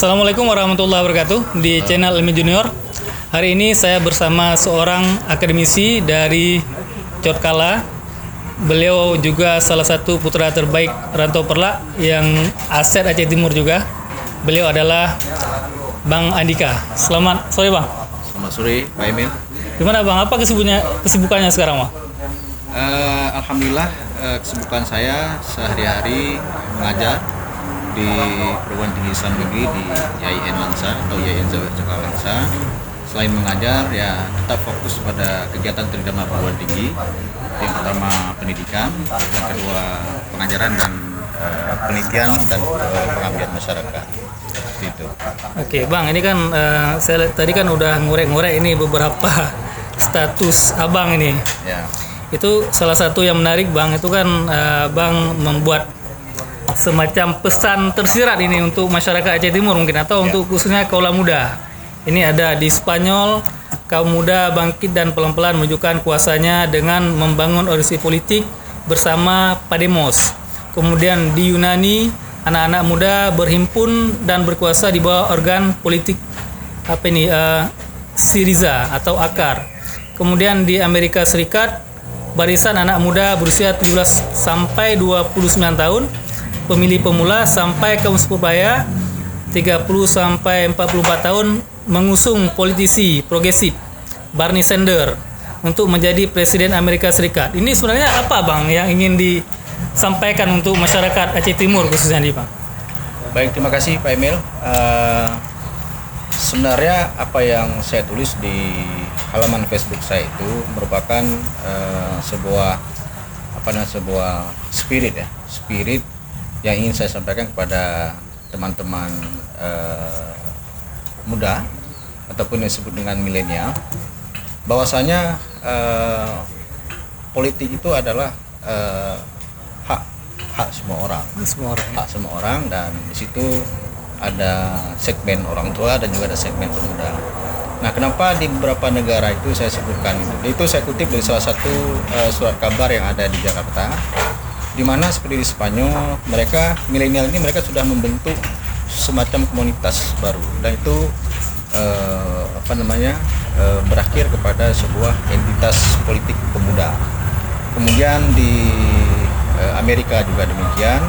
Assalamualaikum warahmatullahi wabarakatuh. Di channel Ilmi Junior, hari ini saya bersama seorang akademisi dari Cotkala. Beliau juga salah satu putra terbaik Rantau Perlak yang aset Aceh Timur juga. Beliau adalah Bang Andika. Selamat sore Bang. Selamat sore Pak Emil. Gimana Bang, apa kesibukannya sekarang Bang? Alhamdulillah, kesibukan saya sehari-hari mengajar di perguruan tinggi Islam negeri di YIN Lansa atau YIN Zawiyah Cotkala Lansa. Selain mengajar, ya tetap fokus pada kegiatan tridharma perguruan tinggi. Yang pertama pendidikan, yang kedua pengajaran dan penelitian dan pengabdian masyarakat. Seperti itu. Oke Bang, ini kan saya tadi kan udah ngorek-ngorek ini beberapa status Abang ini. Ya. Itu salah satu yang menarik Bang, itu kan Bang membuat semacam pesan tersirat ini untuk masyarakat Aceh Timur mungkin, atau untuk khususnya kaula muda. Ini ada di Spanyol, kaum muda bangkit dan pelan-pelan menunjukkan kuasanya dengan membangun organisasi politik bersama Podemos. Kemudian di Yunani, anak-anak muda berhimpun dan berkuasa di bawah organ politik Syriza atau AKAR. Kemudian di Amerika Serikat, barisan anak muda berusia 17 sampai 29 tahun, pemilih pemula sampai ke Purbaya 30 sampai 44 tahun mengusung politisi progresif Bernie Sanders untuk menjadi presiden Amerika Serikat. Ini sebenarnya apa Bang yang ingin disampaikan untuk masyarakat Aceh Timur khususnya nih Bang? Baik, terima kasih Pak Emil. Sebenarnya apa yang saya tulis di halaman Facebook saya itu merupakan sebuah spirit yang ingin saya sampaikan kepada teman-teman muda ataupun yang disebut dengan milenial, bahwasanya politik itu adalah hak semua orang, dan di situ ada segmen orang tua dan juga ada segmen pemuda. Nah, kenapa di beberapa negara itu saya sebutkan itu saya kutip dari salah satu surat kabar yang ada di Jakarta, di mana seperti di Spanyol, milenial ini mereka sudah membentuk semacam komunitas baru, dan itu berakhir kepada sebuah entitas politik pemuda. Kemudian di Amerika juga demikian,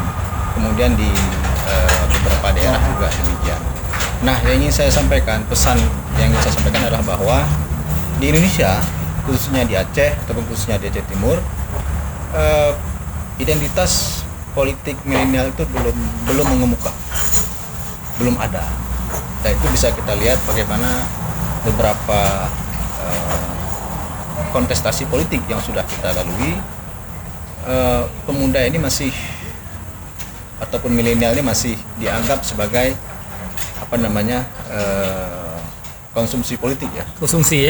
kemudian di beberapa daerah juga demikian. Nah, yang ingin saya sampaikan, pesan yang ingin saya sampaikan adalah bahwa di Indonesia, khususnya di Aceh ataupun khususnya di Aceh Timur, identitas politik milenial itu belum mengemuka, belum ada. Dan itu bisa kita lihat bagaimana beberapa kontestasi politik yang sudah kita lalui, pemuda ini ataupun milenial ini masih dianggap sebagai konsumsi politik ya. Konsumsi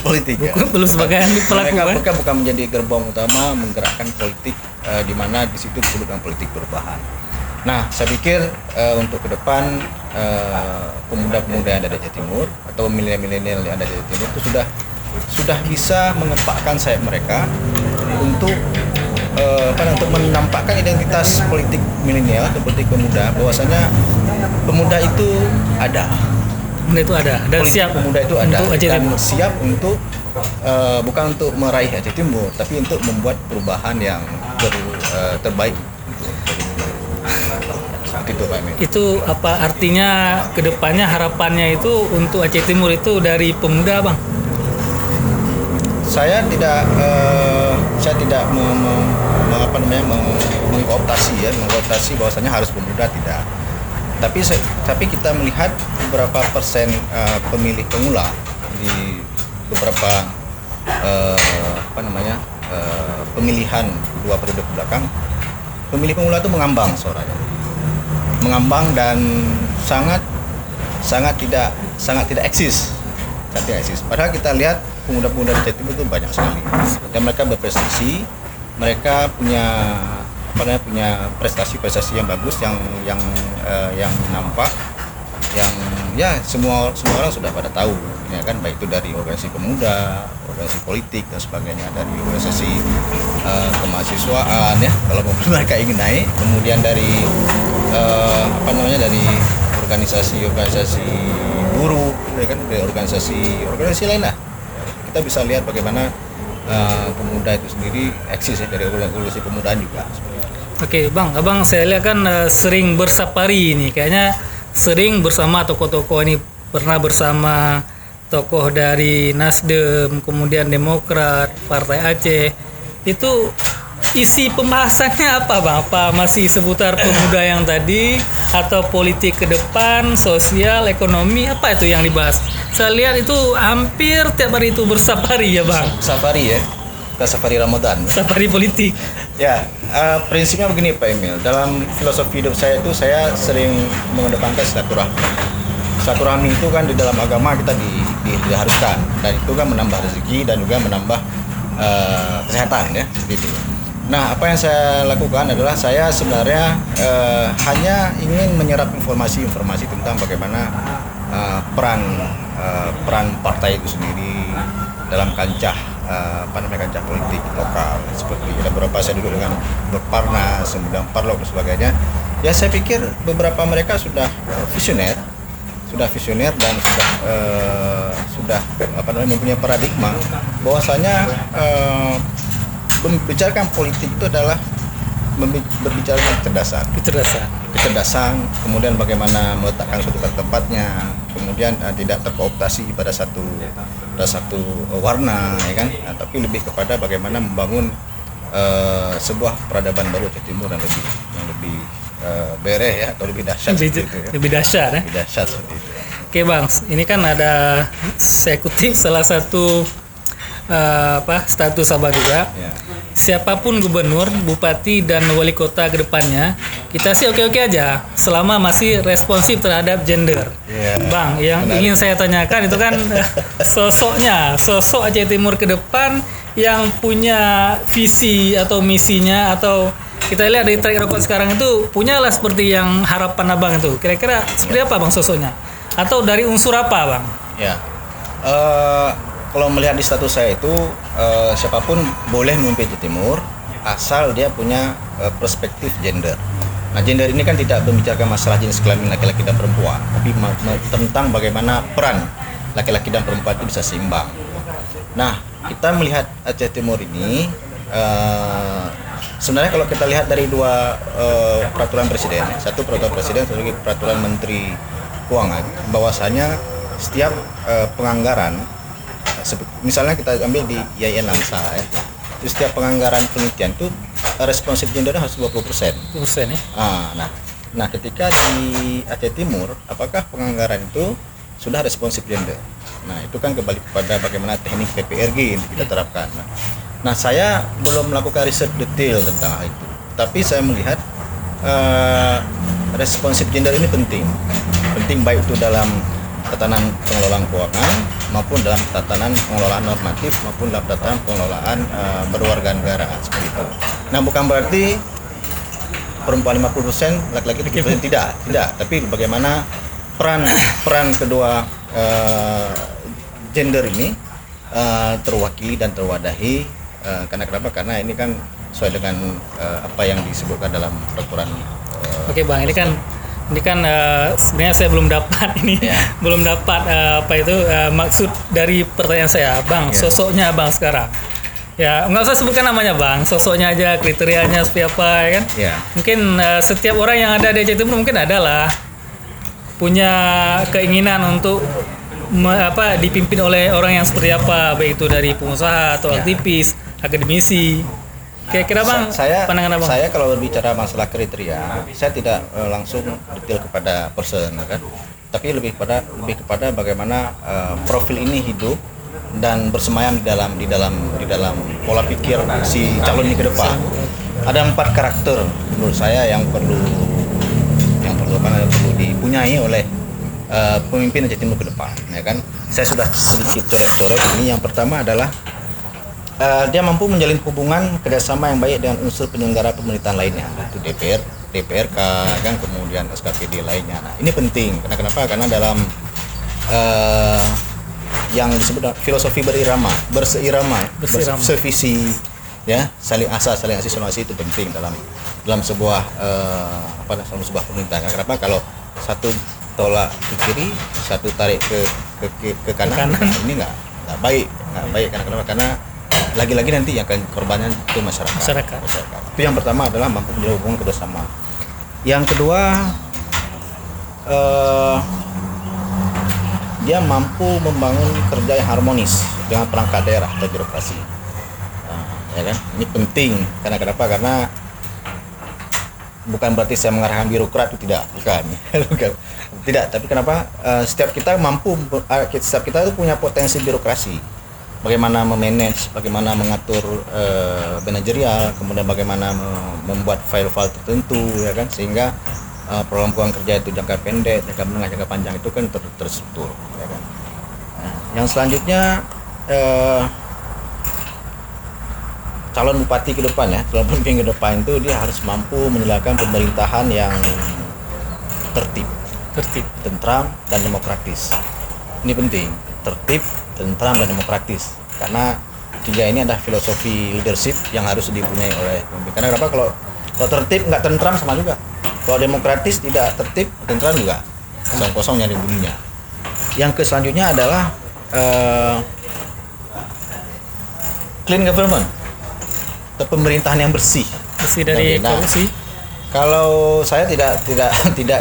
politik ya. Belum sebagai pelaku. Mereka bukan menjadi gerbong utama menggerakkan politik, di mana di situ disebut dengan politik perubahan. Nah, saya pikir untuk ke depan pemuda-pemuda yang ada di Aceh Timur atau milenial yang ada di Aceh Timur itu sudah bisa mengepakkan sayap mereka untuk menampakkan identitas politik milenial atau politik pemuda, bahwasanya pemuda itu ada. Pemuda itu ada dan politik siap pemuda itu ada untuk Aceh dan Timur. Siap untuk bukan untuk meraih Aceh Timur, tapi untuk membuat perubahan yang terbaik. Seperti itu Pak Emil. Itu apa artinya kedepannya, harapannya itu untuk Aceh Timur itu dari pemuda Bang? Saya tidak mengkooptasi bahwasanya harus pemuda, tidak. Tapi kita melihat beberapa persen pemilih pemula di beberapa pemilihan 2 periode belakang, pemilih pemula itu mengambang suaranya, dan sangat tidak eksis. Padahal kita lihat pemuda-pemuda di Aceh Timur itu banyak sekali, dan mereka berprestasi, mereka punya prestasi yang bagus, yang nampak, yang ya semua orang sudah pada tahu, ya kan, baik itu dari organisasi pemuda, organisasi politik dan sebagainya, dari organisasi kemahasiswaan ya kalau mereka ingin naik, kemudian dari dari organisasi buruh, ya kan, dari organisasi lain lah. Kita bisa lihat bagaimana pemuda itu sendiri eksis ya, dari organisasi pemudaan juga. Oke, Bang, Abang saya lihat kan sering bersafari ini, kayaknya sering bersama tokoh-tokoh ini, pernah bersama tokoh dari Nasdem, kemudian Demokrat, Partai Aceh. Itu isi pembahasannya apa, Bang? Apa masih seputar pemuda yang tadi atau politik ke depan, sosial, ekonomi, apa itu yang dibahas? Saya lihat itu hampir tiap hari itu bersafari ya, Bang. Safari ya, kita safari Ramadan. Safari politik. Ya, prinsipnya begini Pak Emil. Dalam filosofi hidup saya itu saya sering mengedepankan silaturahmi. Silaturahmi itu kan di dalam agama kita diharuskan, dan itu kan menambah rezeki dan juga menambah kesehatan ya, seperti itu. Nah, apa yang saya lakukan adalah saya sebenarnya hanya ingin menyerap informasi tentang bagaimana peran partai itu sendiri dalam kancah kancah politik lokal, seperti ada beberapa saya duduk dengan Parnas, kemudian Parlok dan sebagainya. Ya, saya pikir beberapa mereka sudah visioner dan sudah mempunyai paradigma bahwasanya membicarakan politik itu adalah berbicara kecerdasan, kemudian bagaimana meletakkan suatu tempatnya, kemudian tidak terkooptasi pada satu warna, ya kan, tapi lebih kepada bagaimana membangun sebuah peradaban baru Aceh Timur yang lebih bereh ya, atau lebih dahsyat lebih dahsyat ya. Lebih dahsyat seperti itu. Oke, Bang, ini kan ada, saya kutip salah satu status Abang juga. Ya. Siapapun gubernur, bupati, dan wali kota ke depannya, kita sih oke-oke aja selama masih responsif terhadap gender. Yeah. Bang, yang Menarik. ingin saya tanyakan itu kan sosok Aceh Timur ke depan yang punya visi atau misinya, atau kita lihat dari track record sekarang itu punyalah seperti yang harapan Abang itu. Kira-kira seperti apa, Bang, sosoknya? Atau dari unsur apa, Bang? Ya. Kalau melihat di status saya itu siapapun boleh memimpin Aceh Timur asal dia punya perspektif gender. Nah, gender ini kan tidak membicarakan masalah jenis kelamin laki-laki dan perempuan, tapi tentang bagaimana peran laki-laki dan perempuan itu bisa seimbang. Nah, kita melihat Aceh Timur ini sebenarnya kalau kita lihat dari dua peraturan presiden, satu peraturan presiden, satu lagi peraturan Menteri Keuangan, bahwasanya setiap penganggaran, misalnya kita ambil di YIN Lansa ya, itu setiap penganggaran penelitian itu responsif gendernya harus 20%. 20% ya. Nah, ketika di Aceh Timur, apakah penganggaran itu sudah responsif gender? Nah, itu kan kembali kepada bagaimana teknik PPRG yang kita terapkan. Nah, saya belum melakukan riset detail tentang hal itu, tapi saya melihat responsif gender ini penting baik itu dalam tatanan pengelolaan keuangan maupun dalam tatanan pengelolaan normatif maupun dalam tatanan pengelolaan berwarga negara, seperti itu. Nah, bukan berarti perempuan 50%, laki-laki 50%, tidak, tapi bagaimana peran kedua gender ini terwakili dan terwadahi, karena kenapa? Karena ini kan sesuai dengan apa yang disebutkan dalam peraturan. Oke, Bang, ini kan sebenarnya saya belum dapat belum dapat maksud dari pertanyaan saya, Bang. Yeah. Sosoknya Bang sekarang, ya nggak usah sebutkan namanya, Bang, sosoknya aja, kriterianya seperti apa, ya kan? Yeah. Mungkin setiap orang yang ada di Aceh Timur mungkin adalah punya keinginan untuk dipimpin oleh orang yang seperti apa, baik itu dari pengusaha atau aktivis, akademisi. Kira-kira, Bang, pandangan Abang? Saya kalau berbicara masalah kriteria, saya tidak langsung detail kepada person, kan? Tapi lebih kepada bagaimana profil ini hidup dan bersemayam di dalam pola pikir si calon ini ke depan. Ada 4 karakter menurut saya yang perlu dipunyai oleh pemimpin Aceh Timur ke depan, ya kan? Saya sudah sedikit coret-coret ini. Yang pertama adalah dia mampu menjalin hubungan kerjasama yang baik dengan unsur penyelenggara pemerintahan lainnya, itu DPRK, kan, kemudian SKPD lainnya. Nah, ini penting karena kenapa? Karena dalam yang disebut filosofi berseirama, sevisi, ya, saling asih itu penting dalam sebuah sebuah pemerintahan. Kenapa? Kalau satu tolak ke kiri, satu tarik ke kanan. kanan. Ini nggak baik, karena lagi-lagi nanti yang akan korbannya itu masyarakat. Itu yang pertama adalah mampu menjalin hubungan kerjasama. Yang kedua, dia mampu membangun kerja yang harmonis dengan perangkat daerah atau birokrasi. Ya kan? Ini penting karena kenapa? Karena bukan berarti saya mengarahkan birokrat itu bukan. Tidak, tapi kenapa? Setiap kita itu punya potensi birokrasi. Bagaimana memanage, bagaimana mengatur manajerial, kemudian bagaimana membuat file-file tertentu, ya kan, sehingga program kerja itu jangka pendek, jangka menengah, jangka panjang itu kan terstruktur, ya kan. Nah, yang selanjutnya calon bupati ke depan ya, calon pemimpin ke depan itu dia harus mampu menjalankan pemerintahan yang tertib, tentram dan demokratis. Ini penting, tertib, tentram dan demokratis, karena tiga ini adalah filosofi leadership yang harus dipunyai oleh pemimpin. Karena kenapa? Kalau tertib nggak tentram sama juga. Kalau demokratis tidak tertib, tentram juga kosong-kosong nyari bunyinya. Yang selanjutnya adalah clean government atau pemerintahan yang bersih dari korupsi. Kalau saya tidak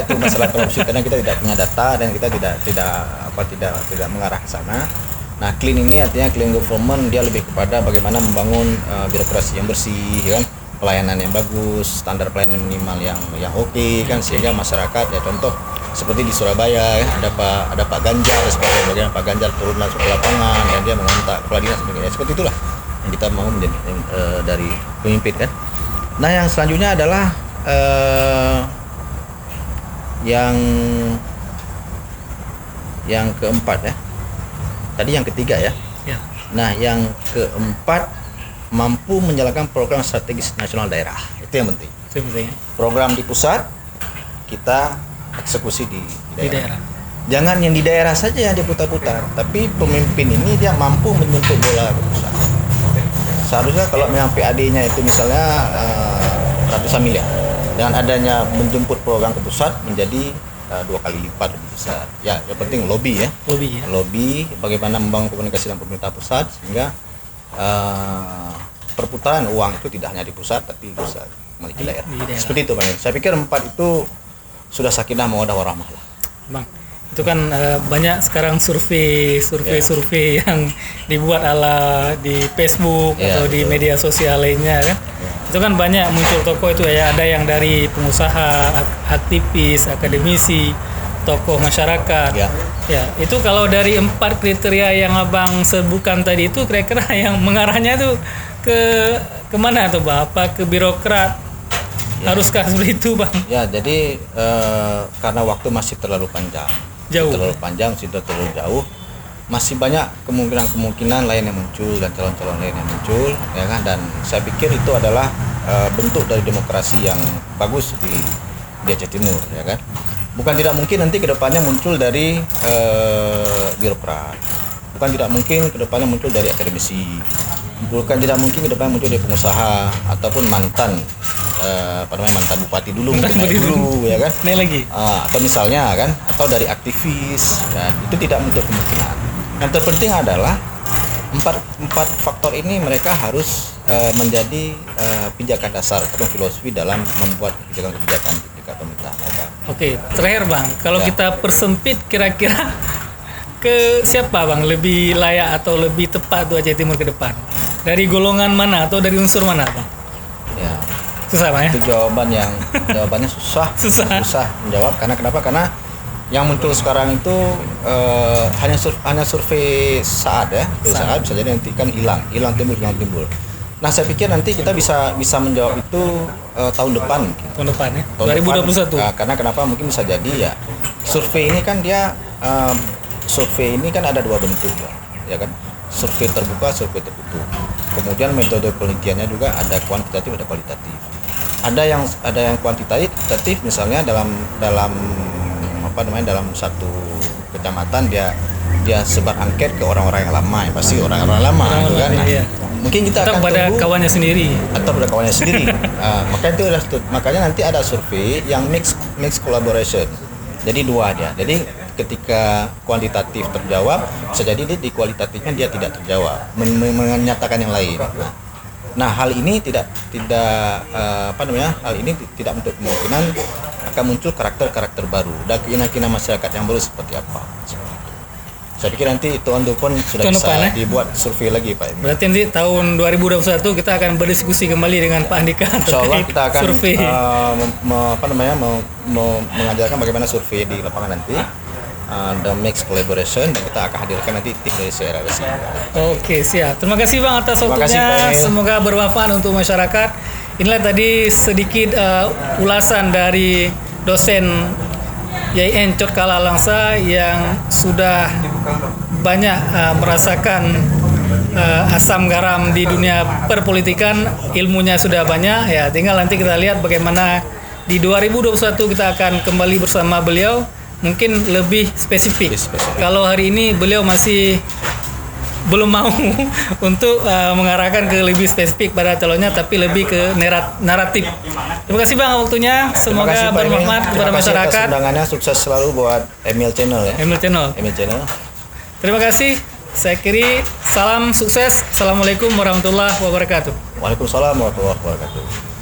itu masalah korupsi karena kita tidak punya data dan kita tidak mengarah ke sana. Nah, clean ini artinya clean government, dia lebih kepada bagaimana membangun birokrasi yang bersih, kan, pelayanan yang bagus, standar pelayanan minimal yang oke, kan, sehingga masyarakat, ya contoh seperti di Surabaya ya, ada Pak Ganjar sebagai Pak Ganjar turun langsung ke lapangan dan dia mengontak kepala dinas sebagainya. Seperti itulah yang kita mau menjadi dari pemimpin, kan. Nah, yang selanjutnya adalah yang keempat ya. Tadi yang ketiga ya. Nah, yang keempat, mampu menjalankan program strategis nasional daerah. Itu yang penting. Program di pusat, kita eksekusi di daerah. Jangan yang di daerah saja yang diputar-putar, tapi pemimpin ini dia mampu menyentuh bola ke pusat. Seharusnya kalau memang PAD-nya itu misalnya ratusan miliar, dengan adanya menjemput program ke pusat menjadi 2 kali lipat lebih besar. Ya, yang penting lobby ya. Lobby bagaimana membangun komunikasi dengan pemerintah pusat sehingga perputaran uang itu tidak hanya di pusat tapi bisa kembali ke daerah. Seperti itu, Bang. Saya pikir 4 itu sudah sakinah mawaddah warahmah lah. Bang, itu kan banyak sekarang survei yang dibuat ala di Facebook atau di media sosial lainnya, kan. Itu kan banyak muncul tokoh itu ya, ada yang dari pengusaha, aktivis, akademisi, tokoh masyarakat. Ya, itu kalau dari 4 kriteria yang Abang sebutkan tadi itu kira-kira yang mengarahnya itu kemana tuh, Bang? Apa ke birokrat? Haruskah seperti itu, Bang? Ya, jadi karena waktu masih terlalu panjang. Sudah terlalu jauh. Masih banyak kemungkinan lain yang muncul dan calon-calon lain yang muncul, ya kan, dan saya pikir itu adalah bentuk dari demokrasi yang bagus di Aceh Timur, ya kan. Bukan tidak mungkin nanti kedepannya muncul dari birokrat, bukan tidak mungkin kedepannya muncul dari akademisi, bukan tidak mungkin kedepannya muncul dari pengusaha ataupun mantan bupati dulu, ya kan, atau misalnya kan, atau dari aktivis, dan itu tidak menutup kemungkinan. Yang terpenting adalah empat faktor ini mereka harus menjadi pijakan dasar atau filosofi dalam membuat kebijakan di pemerintahan mereka. Oke, terakhir, Bang, kalau kita persempit kira-kira ke siapa, Bang, lebih layak atau lebih tepat tuh Aceh Timur ke depan? Dari golongan mana atau dari unsur mana, Bang? Ya, susah, Bang, ya? Itu jawabannya susah menjawab. Karena kenapa? Karena yang muncul sekarang itu hanya survei saat bisa jadi nanti kan hilang timbul. Nah, saya pikir nanti kita bisa menjawab itu tahun depan mungkin. Tahun depan ya. 2021. Karena kenapa? Mungkin bisa jadi ya. Survei ini kan ada 2 bentuk ya kan. Survei terbuka, survei tertutup. Kemudian metode penelitiannya juga ada kuantitatif, ada kualitatif. Ada yang kuantitatif, misalnya dalam satu kecamatan dia sebar angket ke orang-orang yang lama, ya pasti orang-orang lama gitu kan. Nah, mungkin kita akan pada kawannya sendiri. Makanya nanti ada survei yang mix collaboration. Jadi dua dia. Jadi ketika kuantitatif terjawab, bisa jadi di kualitatifnya dia tidak terjawab, menyatakan yang lain. Nah, hal ini tidak hal ini tidak menutup kemungkinan akan muncul karakter-karakter baru dan keyakinan masyarakat yang baru seperti apa. Saya pikir nanti tahun depan sudah Tahun bisa depan, dibuat survei lagi, Pak Emil. Berarti nanti tahun 2021 kita akan berdiskusi kembali dengan Pak Andika Insyaallah terkait kita akan survei. mengajarkan bagaimana survei di lapangan nanti. The mix collaboration, dan kita akan hadirkan nanti tim dari CRRC. Oke, siap. Terima kasih Bang atas Terima kasih, Pak waktunya. Emil. Semoga bermanfaat untuk masyarakat. Inilah tadi sedikit ulasan dari dosen YIN Cotkala Langsa yang sudah banyak merasakan asam garam di dunia perpolitikan. Ilmunya sudah banyak ya, tinggal nanti kita lihat bagaimana di 2021 kita akan kembali bersama beliau, mungkin lebih spesifik. Kalau hari ini beliau masih belum mau untuk mengarahkan ke lebih spesifik pada calonnya, tapi lebih ke naratif. Terima kasih Bang waktunya. Semoga Terima kasih, Pak Emil. bermanfaat kepada Terima kasih atas masyarakat. undangannya, sukses selalu buat Emil Channel ya. Emil Channel. Emil Channel. Terima kasih. Saya kiri salam sukses. Assalamualaikum warahmatullahi wabarakatuh. Waalaikumsalam warahmatullahi wabarakatuh.